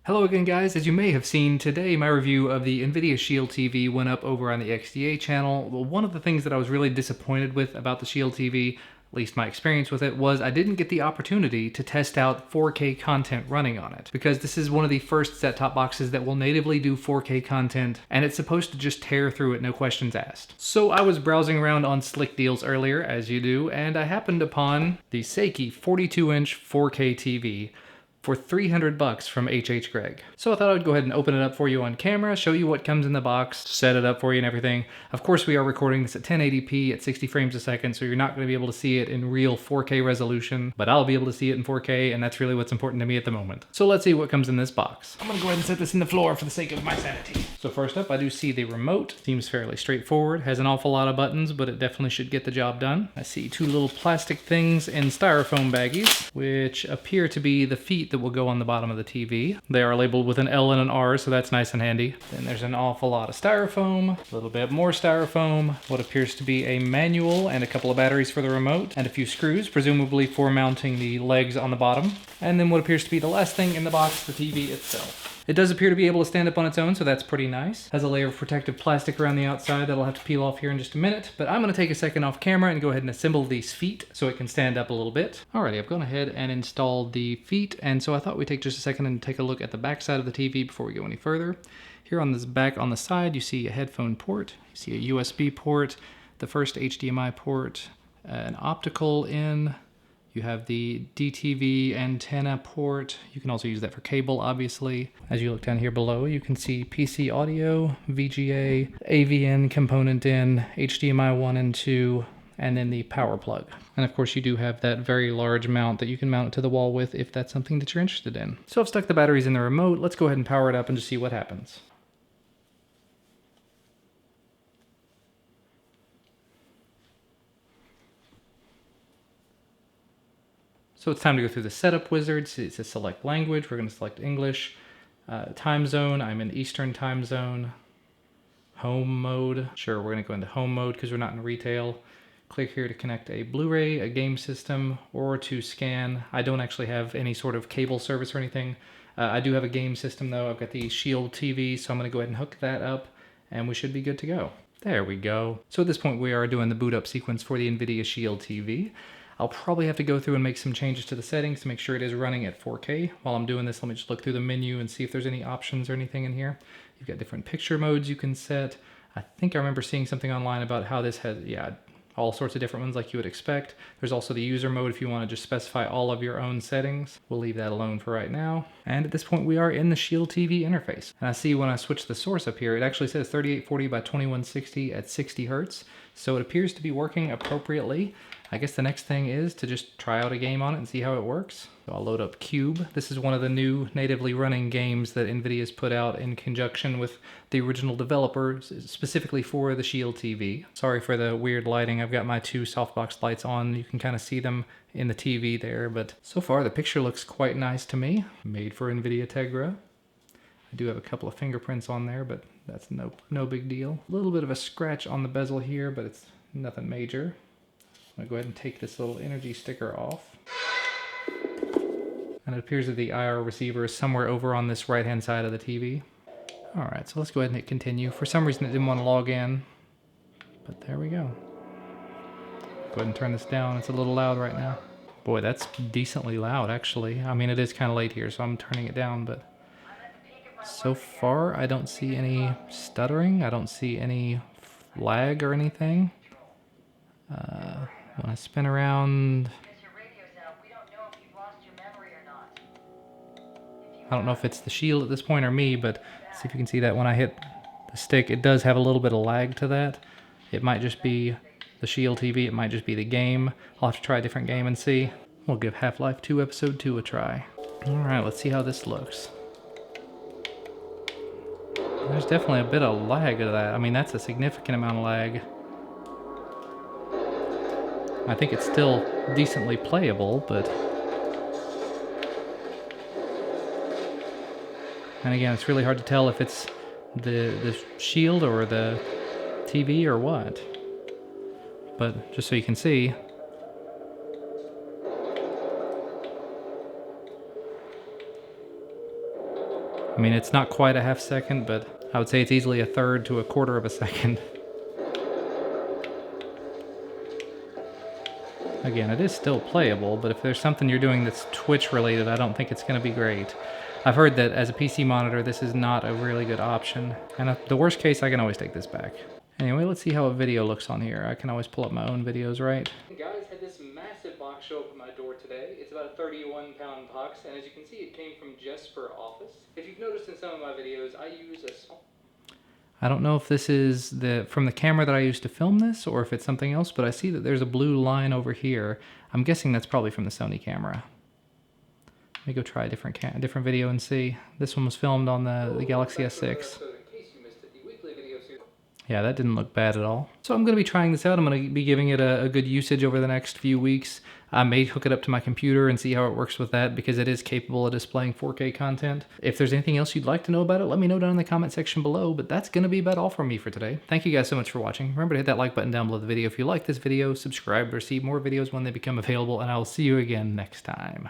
Hello again guys, as you may have seen today my review of the Nvidia Shield TV went up over on the XDA channel. Well, one of the things that I was really disappointed with about the Shield TV, at least my experience with it, was I didn't get the opportunity to test out 4K content running on it. Because this is one of the first set-top boxes that will natively do 4K content, and it's supposed to just tear through it, no questions asked. So I was browsing around on Slick Deals earlier, as you do, and I happened upon the Seiki 42-inch 4K TV for $300 from HH Greg. So I thought I'd go ahead and open it up for you on camera, show you what comes in the box, set it up for you and everything. Of course, we are recording this at 1080p at 60 frames a second, so you're not going to be able to see it in real 4K resolution, but I'll be able to see it in 4K, and that's really what's important to me at the moment. So let's see what comes in this box. I'm gonna go ahead and set this in the floor for the sake of my sanity. So first up, I do see the remote. Seems fairly straightforward, has an awful lot of buttons, but it definitely should get the job done. I see two little plastic things in styrofoam baggies, which appear to be the feet that will go on the bottom of the TV. They are labeled with an L and an R, so that's nice and handy. Then there's an awful lot of styrofoam, a little bit more styrofoam, what appears to be a manual and a couple of batteries for the remote, and a few screws, presumably for mounting the legs on the bottom. And then what appears to be the last thing in the box, the TV itself. It does appear to be able to stand up on its own, so that's pretty nice. Has a layer of protective plastic around the outside that'll have to peel off here in just a minute, but I'm gonna take a second off camera and go ahead and assemble these feet so it can stand up a little bit. Alrighty, I've gone ahead and installed the feet, and so I thought we'd take just a second and take a look at the back side of the TV before we go any further. Here on this back on the side, you see a headphone port, you see a USB port, the first HDMI port, an optical in. You have the DTV antenna port. You can also use that for cable, obviously. As you look down here below, you can see PC audio, VGA, AVN component in, HDMI 1 and 2, and then the power plug. And of course you do have that very large mount that you can mount it to the wall with if that's something that you're interested in. So I've stuck the batteries in the remote. Let's go ahead and power it up and just see what happens. So it's time to go through the setup wizard. It says select language. We're going to select English. Time zone, I'm in Eastern time zone. Home mode, sure, we're going to go into home mode because we're not in retail. Click here to connect a Blu-ray, a game system, or to scan. I don't actually have any sort of cable service or anything. I do have a game system though. I've got the Shield TV, so I'm going to go ahead and hook that up and we should be good to go. There we go. So at this point we are doing the boot up sequence for the Nvidia Shield TV. I'll probably have to go through and make some changes to the settings to make sure it is running at 4K. While I'm doing this, let me just look through the menu and see if there's any options or anything in here. You've got different picture modes you can set. I think I remember seeing something online about how this has, all sorts of different ones like you would expect. There's also the user mode if you want to just specify all of your own settings. We'll leave that alone for right now. And at this point we are in the Shield TV interface. And I see when I switch the source up here, it actually says 3840 by 2160 at 60 Hertz. So it appears to be working appropriately. I guess the next thing is to just try out a game on it and see how it works. So I'll load up Cube. This is one of the new natively running games that Nvidia's put out in conjunction with the original developer, specifically for the Shield TV. Sorry for the weird lighting. I've got my two softbox lights on. You can kind of see them in the TV there, but so far the picture looks quite nice to me. Made for Nvidia Tegra. I do have a couple of fingerprints on there, but that's no big deal. A little bit of a scratch on the bezel here, but it's nothing major. I'm gonna go ahead and take this little energy sticker off. And it appears that the IR receiver is somewhere over on this right-hand side of the TV. All right, so let's go ahead and hit continue. For some reason it didn't want to log in, but there we go. Go ahead and turn this down. It's a little loud right now. Boy, that's decently loud, actually. I mean, it is kind of late here, so I'm turning it down, but so far I don't see any stuttering. I don't see any lag or anything. When I spin around, I don't know if it's the Shield at this point or me, but see if you can see that when I hit the stick, it does have a little bit of lag to that. It might just be the Shield TV, it might just be the game. I'll have to try a different game and see. We'll give Half-Life 2 Episode 2 a try. Alright, let's see how this looks. There's definitely a bit of lag to that. I mean, that's a significant amount of lag. I think it's still decently playable, but... And again, it's really hard to tell if it's the Shield or the TV or what. But just so you can see, I mean, it's not quite a half second, but I would say it's easily a third to a quarter of a second. Again, it is still playable, but if there's something you're doing that's Twitch related, I don't think it's going to be great. I've heard that as a PC monitor, this is not a really good option. And the worst case, I can always take this back. Anyway, let's see how a video looks on here. I can always pull up my own videos, right? Guys, had this massive box show up at my door today. It's about a 31-pound box, and as you can see, it came from just for Office. If you've noticed in some of my videos, I use a small... I don't know if this is from the camera that I used to film this, or if it's something else, but I see that there's a blue line over here. I'm guessing that's probably from the Sony camera. Let me go try a different video and see. This one was filmed on the Galaxy S6. Yeah, that didn't look bad at all. So I'm going to be trying this out. I'm going to be giving it a good usage over the next few weeks. I may hook it up to my computer and see how it works with that, because it is capable of displaying 4K content. If there's anything else you'd like to know about it, let me know down in the comment section below. But that's going to be about all from me for today. Thank you guys so much for watching. Remember to hit that like button down below the video if you like this video, subscribe to receive more videos when they become available, and I will see you again next time.